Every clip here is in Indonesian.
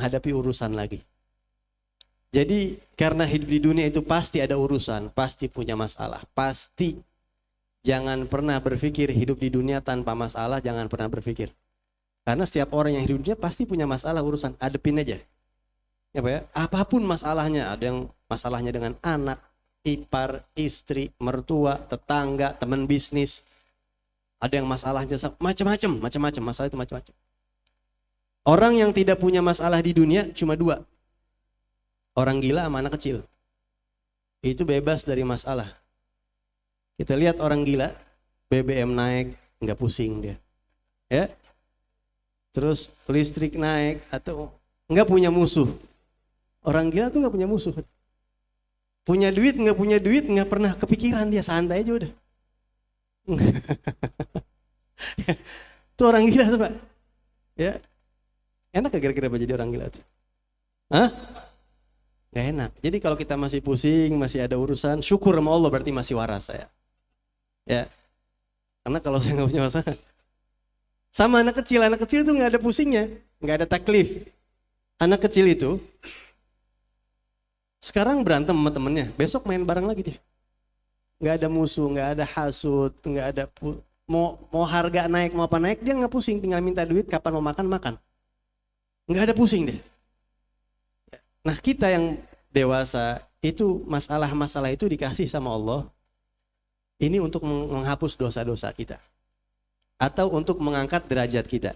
hadapi urusan lagi. Jadi karena hidup di dunia itu pasti ada urusan, pasti punya masalah, pasti. Jangan pernah berpikir hidup di dunia tanpa masalah, jangan pernah berpikir. Karena setiap orang yang hidup di dunia pasti punya masalah urusan, hadepin aja. Ya, Pak ya? Apapun masalahnya, ada yang masalahnya dengan anak, ipar, istri, mertua, tetangga, teman bisnis. Ada yang masalahnya macam-macam, masalah itu macam-macam. Orang yang tidak punya masalah di dunia cuma dua. Orang gila sama anak kecil. Itu bebas dari masalah. Kita lihat orang gila, BBM naik, nggak pusing dia. Ya. Terus listrik naik, atau nggak punya musuh. Orang gila tuh nggak punya musuh. Punya duit, nggak pernah kepikiran, dia santai aja udah. Itu orang gila tuh, Pak. Ya. Enak gak kira-kira jadi orang gila tuh? Hah? Gak enak. Jadi kalau kita masih pusing, masih ada urusan, syukur sama Allah, berarti masih waras saya. Ya. Karena kalau saya nggak punya masalah. Sama anak kecil itu nggak ada pusingnya, nggak ada taklif. Anak kecil itu sekarang berantem sama temennya, besok main bareng lagi dia. Nggak ada musuh, nggak ada hasut, nggak ada mau harga naik mau apa naik, dia nggak pusing, tinggal minta duit, kapan mau makan makan. Nggak ada pusing deh. Nah kita yang dewasa itu masalah-masalah itu dikasih sama Allah. Ini untuk menghapus dosa-dosa kita. Atau untuk mengangkat derajat kita.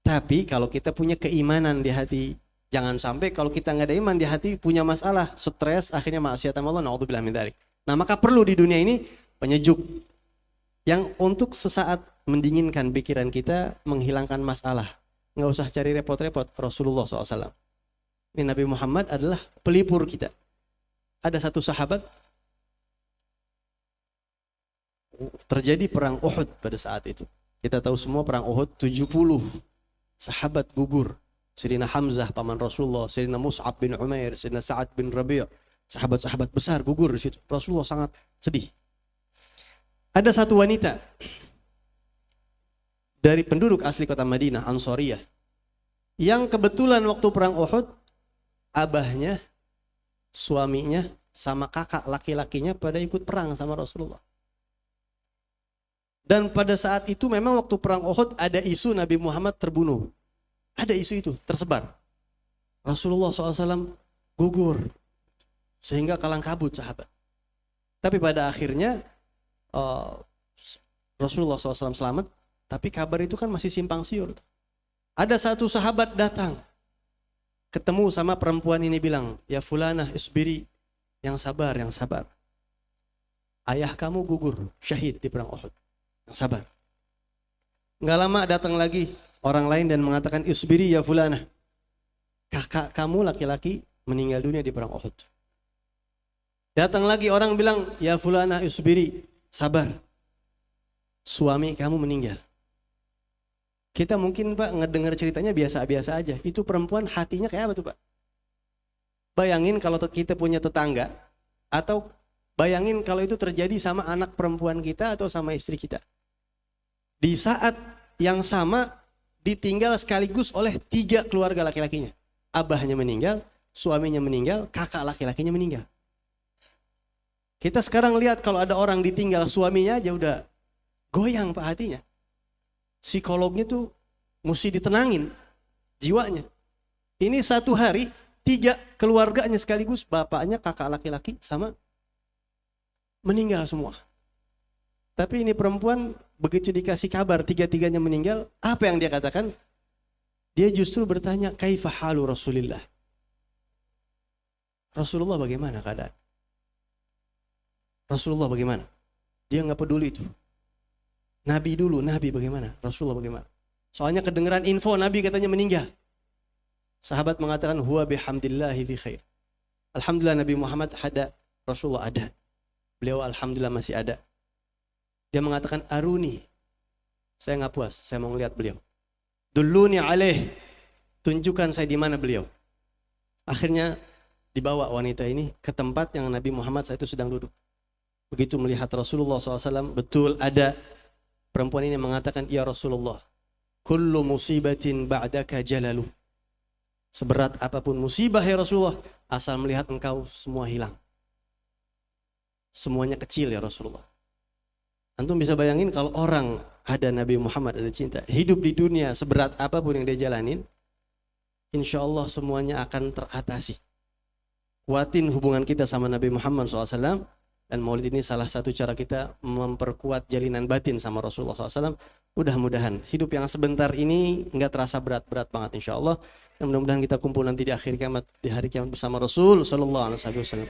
Tapi kalau kita punya keimanan di hati, jangan sampai kalau kita nggak ada iman di hati, punya masalah, stres, akhirnya maksiat sama Allah, na'udzubillah min dzalik. Nah maka perlu di dunia ini penyejuk. Yang untuk sesaat mendinginkan pikiran kita, menghilangkan masalah. Nggak usah cari repot-repot. Rasulullah SAW. Ini Nabi Muhammad adalah pelipur kita. Ada satu sahabat, terjadi perang Uhud pada saat itu. Kita tahu semua perang Uhud, 70 sahabat gugur. Sayyidina Hamzah paman Rasulullah, Sayyidina Mus'ab bin Umair, Sayyidina Sa'ad bin Rabi', sahabat-sahabat besar gugur di situ. Rasulullah sangat sedih. Ada satu wanita dari penduduk asli kota Madinah, Ansariyah, yang kebetulan waktu perang Uhud, abahnya, suaminya, sama kakak laki-lakinya pada ikut perang sama Rasulullah. Dan pada saat itu memang waktu perang Uhud ada isu Nabi Muhammad terbunuh. Ada isu itu tersebar. Rasulullah SAW gugur. Sehingga kalang kabut sahabat. Tapi pada akhirnya Rasulullah SAW selamat. Tapi kabar itu kan masih simpang siur. Ada satu sahabat datang. Ketemu sama perempuan ini bilang, ya fulanah isbiri. Yang sabar, yang sabar. Ayah kamu gugur, syahid di perang Uhud. Yang sabar. Nggak lama datang lagi orang lain dan mengatakan isbiri ya fulanah. Kakak kamu laki-laki meninggal dunia di perang Uhud. Datang lagi orang bilang ya fulanah isbiri, sabar. Suami kamu meninggal. Kita mungkin Pak ngedengar ceritanya biasa-biasa aja. Itu perempuan hatinya kayak apa tuh Pak? Bayangin kalau kita punya tetangga, atau bayangin kalau itu terjadi sama anak perempuan kita atau sama istri kita. Di saat yang sama ditinggal sekaligus oleh 3 keluarga laki-lakinya. Abahnya meninggal, suaminya meninggal, kakak laki-lakinya meninggal. Kita sekarang lihat kalau ada orang ditinggal suaminya aja udah goyang Pak hatinya. Psikolognya tuh mesti ditenangin jiwanya. Ini satu hari 3 keluarganya sekaligus, bapaknya, kakak laki-laki sama meninggal semua. Tapi ini perempuan begitu dikasih kabar 3-3-nya meninggal, apa yang dia katakan? Dia justru bertanya, kaifa halu Rasulillah? Rasulullah bagaimana keadaan? Rasulullah bagaimana? Dia nggak peduli itu. Nabi dulu, Nabi bagaimana? Rasulullah bagaimana? Soalnya kedengeran info Nabi katanya meninggal. Sahabat mengatakan, huwa bihamdillahi bi khair. Alhamdulillah Nabi Muhammad ada, Rasulullah ada. Beliau alhamdulillah masih ada. Dia mengatakan aruni. Saya nggak puas, saya mau lihat beliau. Dulluni alaih. Tunjukkan saya di mana beliau. Akhirnya dibawa wanita ini ke tempat yang Nabi Muhammad saat itu sedang duduk. Begitu melihat Rasulullah SAW, betul ada. Perempuan ini mengatakan, ya Rasulullah, kullu musibatin ba'daka jalalu. Seberat apapun musibah ya Rasulullah, asal melihat engkau semua hilang. Semuanya kecil ya Rasulullah. Antum bisa bayangin kalau orang ada Nabi Muhammad, ada cinta, hidup di dunia seberat apapun yang dia jalanin, insya Allah semuanya akan teratasi. Kuatin hubungan kita sama Nabi Muhammad SAW. Dan maulid ini salah satu cara kita memperkuat jalinan batin sama Rasulullah SAW. Mudah-mudahan hidup yang sebentar ini nggak terasa berat-berat banget insya Allah. Dan mudah-mudahan kita kumpul nanti di akhir kiamat, di hari kiamat bersama Rasul Sallallahu Alaihi Wasallam.